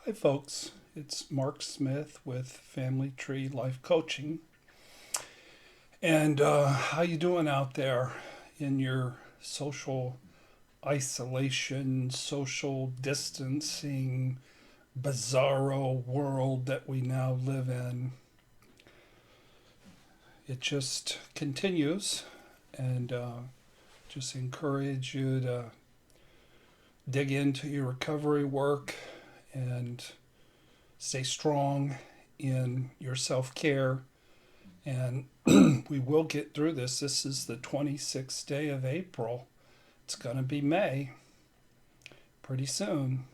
Hi, folks. It's Mark Smith with Family Tree Life Coaching. And how you doing out there in your social isolation, social distancing, bizarro world that we now live in? It just continues, and just encourage you to dig into your recovery work and stay strong in your self care. And we will get through this. This is the 26th day of April. It's going to be May pretty soon.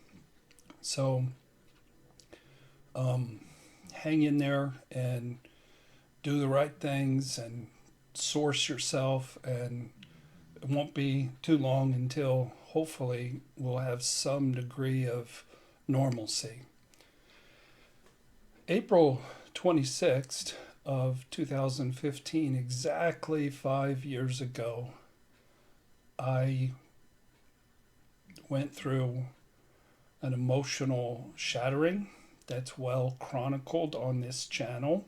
So um, hang in there and do the right things and source yourself. And it won't be too long until hopefully we'll have some degree of normalcy. April 26th of 2015, exactly 5 years ago, I went through an emotional shattering that's well chronicled on this channel.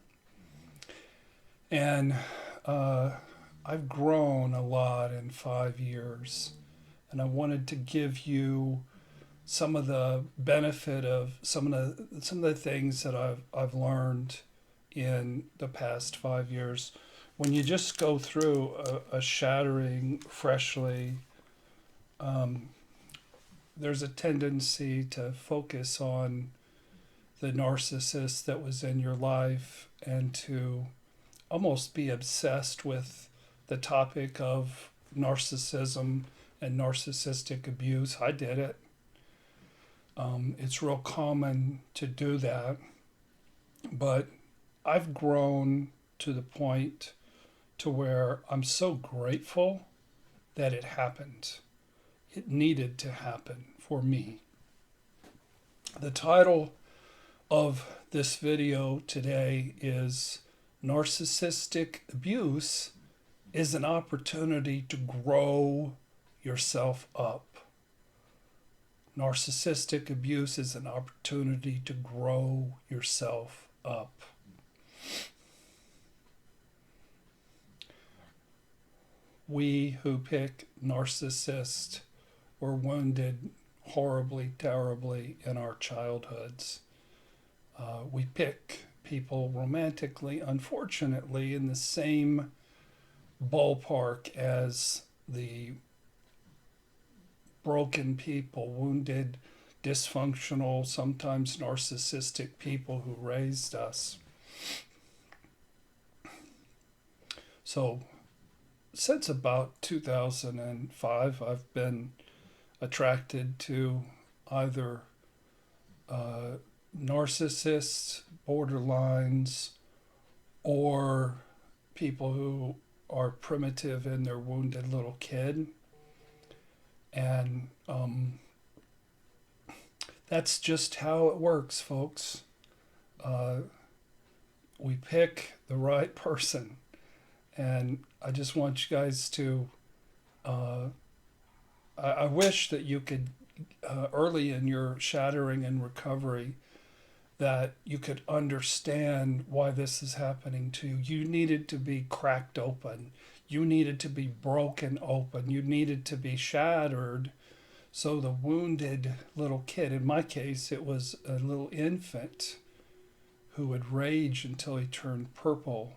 And I've grown a lot in 5 years. And I wanted to give you some of the benefit of some of the things that I've learned in the past 5 years. When you just go through a shattering freshly, um, there's a tendency to focus on the narcissist that was in your life and to almost be obsessed with the topic of narcissism and narcissistic abuse. I did it. It's real common to do that, but I've grown to the point to where I'm so grateful that it happened. It needed to happen for me. The title of this video today is Narcissistic Abuse is an Opportunity to Grow Yourself Up. Narcissistic abuse is an opportunity to grow yourself up. We who pick narcissists were wounded horribly, terribly in our childhoods. We pick people romantically, unfortunately, in the same ballpark as the broken people, wounded, dysfunctional, sometimes narcissistic people who raised us. So, since about 2005, I've been attracted to either narcissists, borderlines, or people who are primitive in their wounded little kid. And that's just how it works, folks. We pick the right person. And I just want you guys to, I wish that you could, early in your shattering and recovery, that you could understand why this is happening to you. You needed to be cracked open. You needed to be broken open. You needed to be shattered. So the wounded little kid, in my case, it was a little infant who would rage until he turned purple,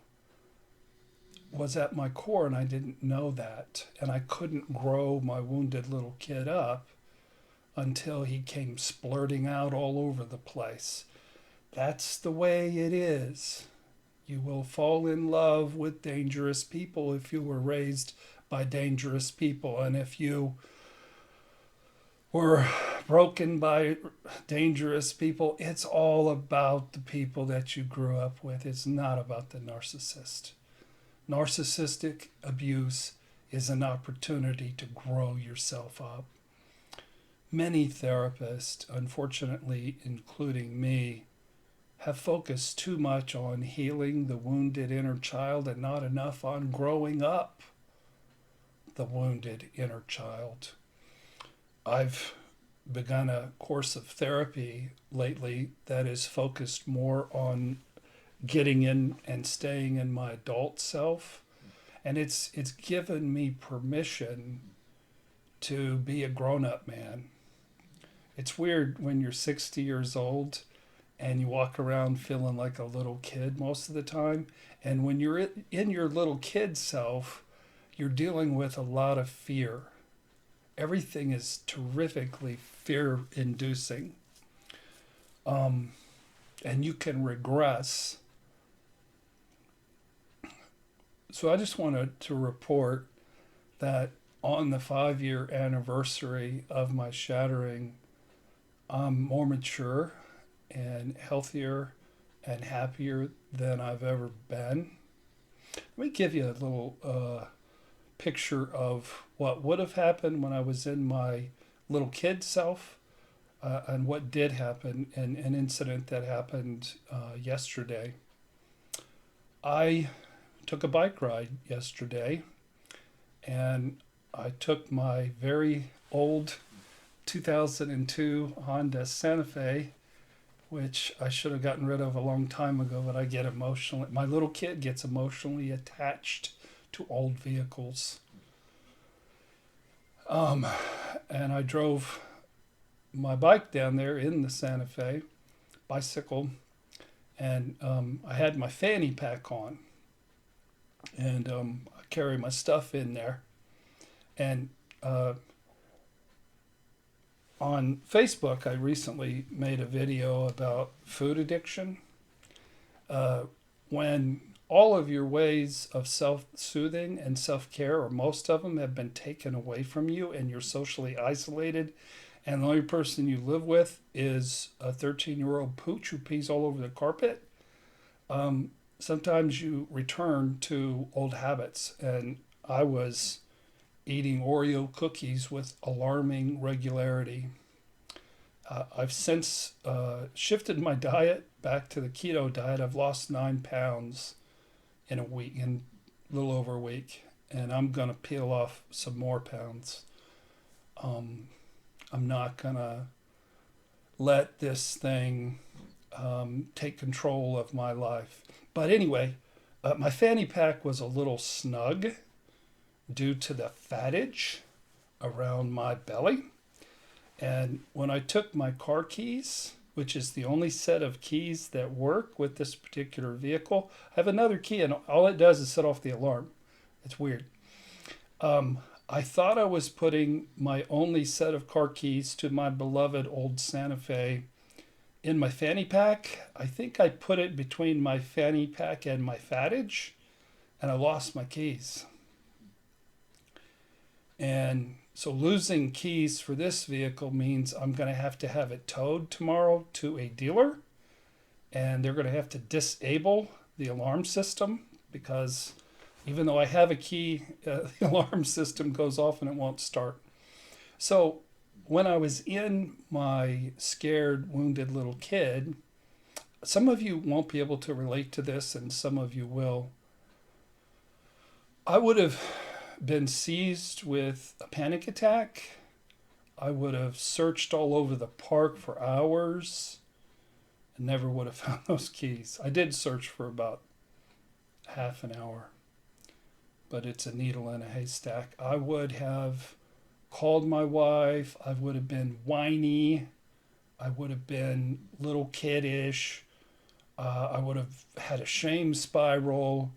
was at my core, and I didn't know that. And I couldn't grow my wounded little kid up until he came splurting out all over the place. That's the way it is. You will fall in love with dangerous people if you were raised by dangerous people. And if you were broken by dangerous people, it's all about the people that you grew up with. It's not about the narcissist. Narcissistic abuse is an opportunity to grow yourself up. Many therapists, unfortunately, including me, have focused too much on healing the wounded inner child and not enough on growing up the wounded inner child. I've begun a course of therapy lately that is focused more on getting in and staying in my adult self. And it's given me permission to be a grown-up man. It's weird when you're 60 years old and you walk around feeling like a little kid most of the time. And when you're in your little kid self, you're dealing with a lot of fear. Everything is terrifically fear inducing. And you can regress. So I just wanted to report that on the 5-year anniversary of my shattering, I'm more mature and healthier and happier than I've ever been. Let me give you a little picture of what would have happened when I was in my little kid self, and what did happen, and an incident that happened yesterday. I took a bike ride yesterday, and I took my very old 2002 Honda Santa Fe, which I should have gotten rid of a long time ago, but I get emotional. My little kid gets emotionally attached to old vehicles. And I drove my bike down there in the Santa Fe, bicycle, and I had my fanny pack on, and I carry my stuff in there. And on Facebook, I recently made a video about food addiction. When all of your ways of self-soothing and self-care, or most of them, have been taken away from you and you're socially isolated, and the only person you live with is a 13-year-old pooch who pees all over the carpet, sometimes you return to old habits. And I was eating Oreo cookies with alarming regularity. I've since shifted my diet back to the keto diet. I've lost 9 pounds in a week, in a little over a week, and I'm gonna peel off some more pounds. I'm not gonna let this thing take control of my life. But anyway, my fanny pack was a little snug due to the fattage around my belly. And when I took my car keys, which is the only set of keys that work with this particular vehicle, I have another key and all it does is set off the alarm. It's weird. I thought I was putting my only set of car keys to my beloved old Santa Fe in my fanny pack. I think I put it between my fanny pack and my fattage, and I lost my keys. And so losing keys for this vehicle means I'm going to have it towed tomorrow to a dealer, and they're going to have to disable the alarm system, because even though I have a key, the alarm system goes off and it won't start. So when I was in my scared, wounded little kid, some of you won't be able to relate to this and some of you will. I would have been seized with a panic attack. I would have searched all over the park for hours and never would have found those keys. I did search for about half an hour, but it's a needle in a haystack. I would have called my wife. I would have been whiny. I would have been little kiddish. I would have had a shame spiral.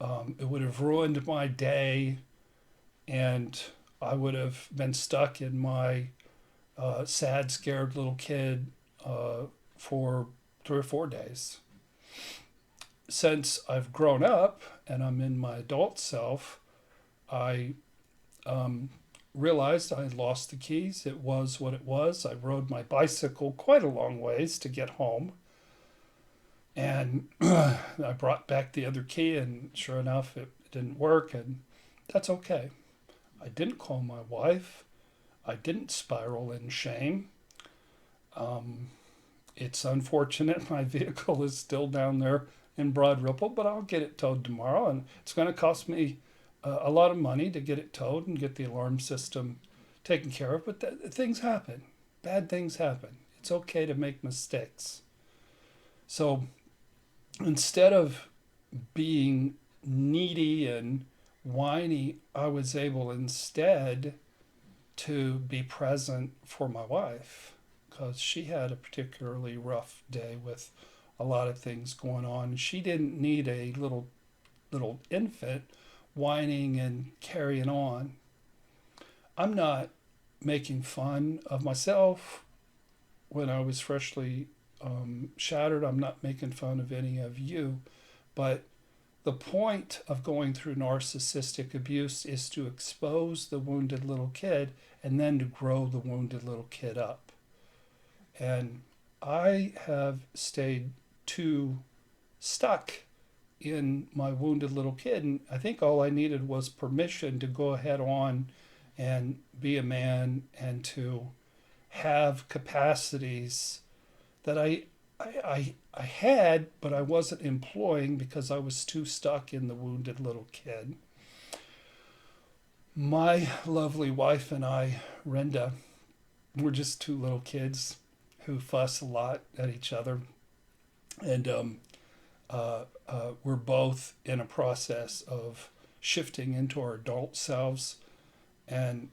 It would have ruined my day. And I would have been stuck in my sad, scared little kid for 3 or 4 days. Since I've grown up and I'm in my adult self, I realized I had lost the keys. It was what it was. I rode my bicycle quite a long ways to get home. And I brought back the other key, and sure enough, it didn't work, and that's okay. I didn't call my wife. I didn't spiral in shame. It's unfortunate my vehicle is still down there in Broad Ripple, but I'll get it towed tomorrow, and it's going to cost me a lot of money to get it towed and get the alarm system taken care of, but things happen. Bad things happen. It's okay to make mistakes. So instead of being needy and whiny, I was able instead to be present for my wife because she had a particularly rough day with a lot of things going on. She didn't need a little infant whining and carrying on. I'm not making fun of myself when I was freshly shattered. I'm not making fun of any of you, but the point of going through narcissistic abuse is to expose the wounded little kid and then to grow the wounded little kid up. And I have stayed too stuck in my wounded little kid. And I think all I needed was permission to go ahead on and be a man and to have capacities that I had, but I wasn't employing because I was too stuck in the wounded little kid. My lovely wife and I, Renda, we're just two little kids who fuss a lot at each other. And we're both in a process of shifting into our adult selves. And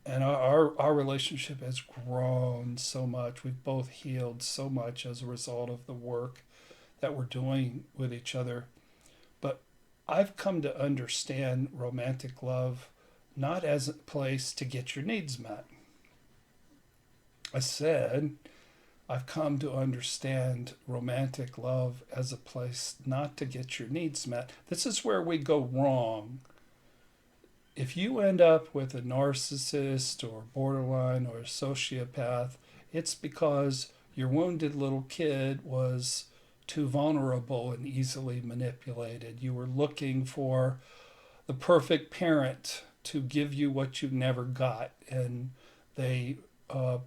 our relationship has grown so much. We've both healed so much as a result of the work that we're doing with each other. But I've come to understand romantic love not as a place to get your needs met. I said I've come to understand romantic love as a place not to get your needs met. This is where we go wrong. If you end up with a narcissist or borderline or a sociopath, it's because your wounded little kid was too vulnerable and easily manipulated. You were looking for the perfect parent to give you what you never got, and they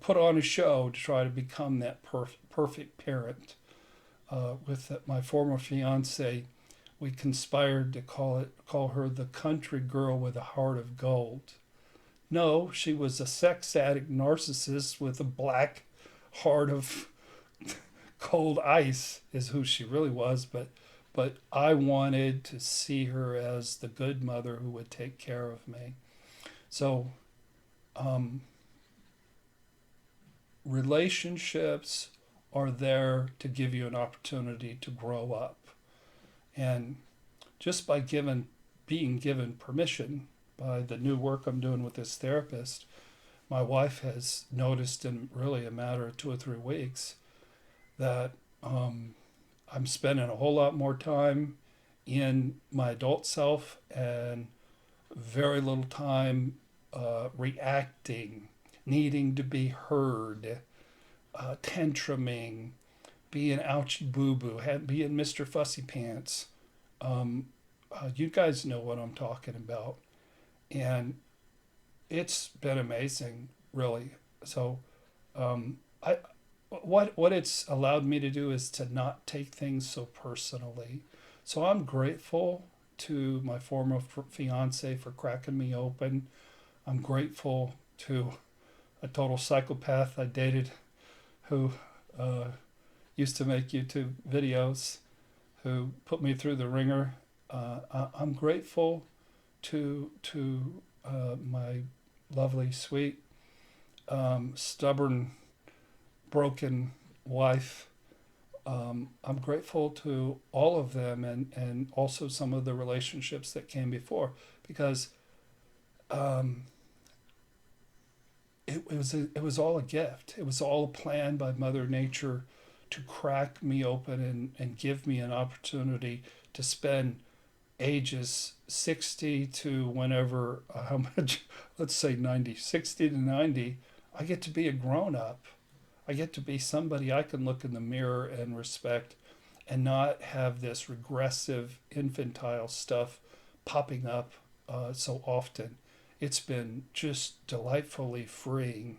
put on a show to try to become that perfect parent. With my former fiance, we conspired to call her the country girl with a heart of gold. No, she was a sex addict narcissist with a black heart of cold ice is who she really was, but I wanted to see her as the good mother who would take care of me. So relationships are there to give you an opportunity to grow up. And just by being given permission by the new work I'm doing with this therapist, my wife has noticed in really a matter of 2 or 3 weeks that I'm spending a whole lot more time in my adult self and very little time reacting, needing to be heard, tantruming, being ouchy boo-boo, being Mr. Fussy Pants. You guys know what I'm talking about. And it's been amazing, really. So what it's allowed me to do is to not take things so personally. So I'm grateful to my former fiance for cracking me open. I'm grateful to a total psychopath I dated who used to make YouTube videos, who put me through the ringer. I'm grateful to my lovely, sweet, stubborn, broken wife. I'm grateful to all of them and also some of the relationships that came before, because it was all a gift. It was all a plan by Mother Nature to crack me open and give me an opportunity to spend ages 60 to whenever, how much, let's say 90, 60 to 90, I get to be a grown up. I get to be somebody I can look in the mirror and respect and not have this regressive, infantile stuff popping up so often. It's been just delightfully freeing.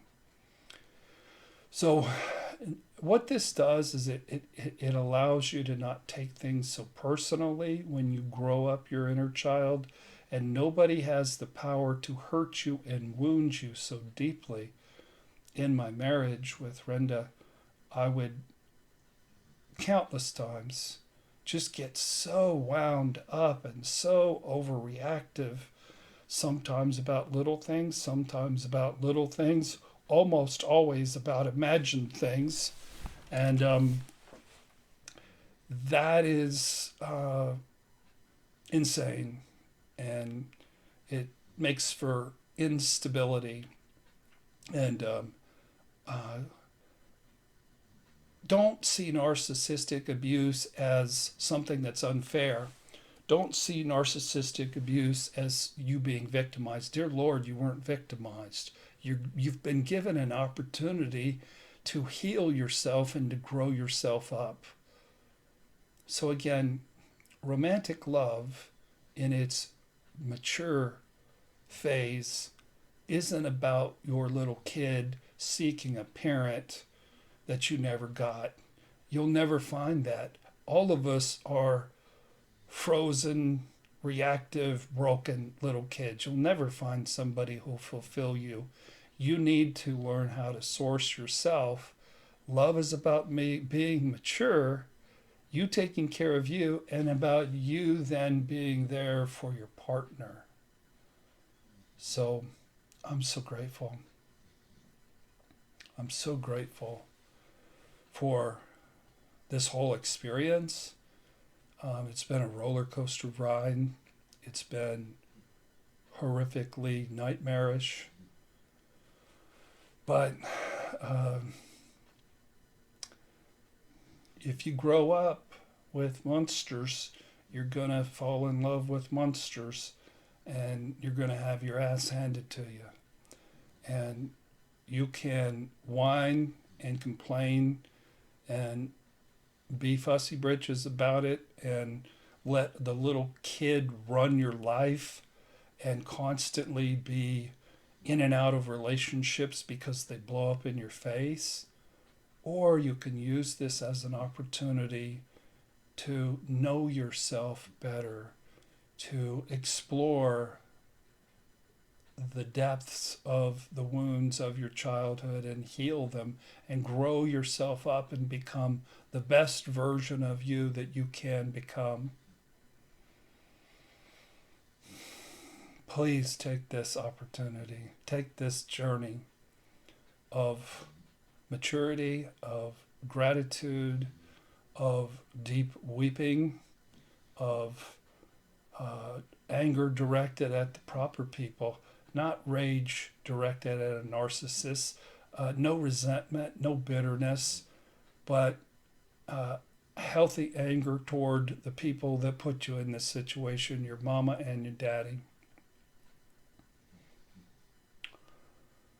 So what this does is it allows you to not take things so personally when you grow up your inner child, and nobody has the power to hurt you and wound you so deeply. in my marriage with Renda, I would countless times just get so wound up and so overreactive, sometimes about little things, almost always about imagined things. And that is insane. And it makes for instability. And don't see narcissistic abuse as something that's unfair. Don't see narcissistic abuse as you being victimized. Dear Lord, you weren't victimized. You've been given an opportunity to heal yourself and to grow yourself up. So again, romantic love in its mature phase isn't about your little kid seeking a parent that you never got. You'll never find that. All of us are frozen, reactive, broken little kids. You'll never find somebody who'll fulfill you. You need to learn how to source yourself. Love is about me being mature, you taking care of you, and about you then being there for your partner. So I'm so grateful. I'm so grateful for this whole experience. It's been a roller coaster ride. It's been horrifically nightmarish. But if you grow up with monsters, you're going to fall in love with monsters, and you're going to have your ass handed to you. And you can whine and complain and be fussy britches about it and let the little kid run your life and constantly be in and out of relationships because they blow up in your face. Or you can use this as an opportunity to know yourself better, to explore the depths of the wounds of your childhood and heal them and grow yourself up and become the best version of you that you can become. Please take this opportunity, take this journey of maturity, of gratitude, of deep weeping, of anger directed at the proper people, not rage directed at a narcissist, no resentment, no bitterness, but healthy anger toward the people that put you in this situation, your mama and your daddy.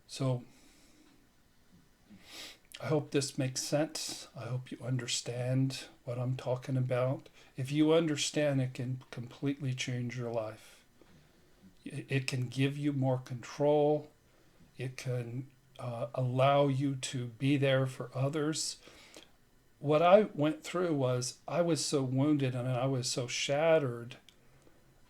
So I hope this makes sense. I hope you understand what I'm talking about. If you understand, it can completely change your life. It can give you more control. It can allow you to be there for others. What I went through was I was so wounded and I was so shattered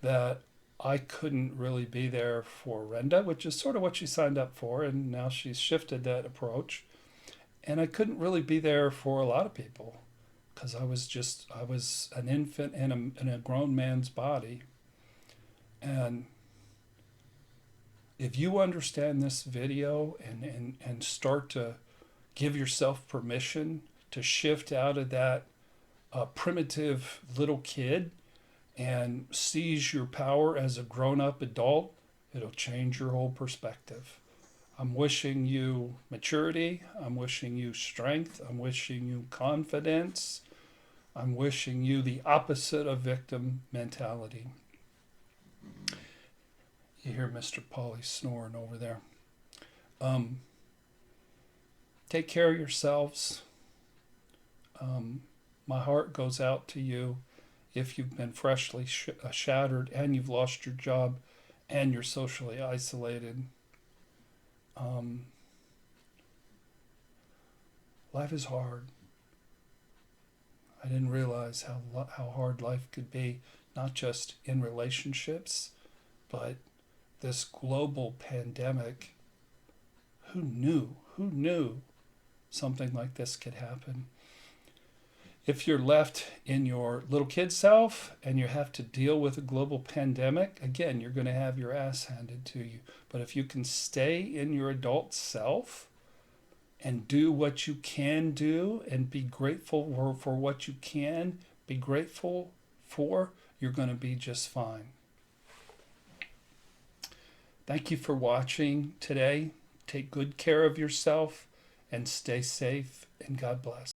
that I couldn't really be there for Renda, which is sort of what she signed up for, and now she's shifted that approach. And I couldn't really be there for a lot of people because I was an infant in a grown man's body. And if you understand this video and start to give yourself permission to shift out of that primitive little kid and seize your power as a grown-up adult, it'll change your whole perspective. I'm wishing you maturity. I'm wishing you strength. I'm wishing you confidence. I'm wishing you the opposite of victim mentality. You hear Mr. Pauly snoring over there. Take care of yourselves. My heart goes out to you if you've been freshly shattered and you've lost your job and you're socially isolated. Life is hard. I didn't realize how hard life could be, not just in relationships, but this global pandemic. Who knew? Who knew something like this could happen? If you're left in your little kid self and you have to deal with a global pandemic, again, you're going to have your ass handed to you. But if you can stay in your adult self and do what you can do and be grateful for what you can be grateful for, you're going to be just fine. Thank you for watching today. Take good care of yourself and stay safe, and God bless.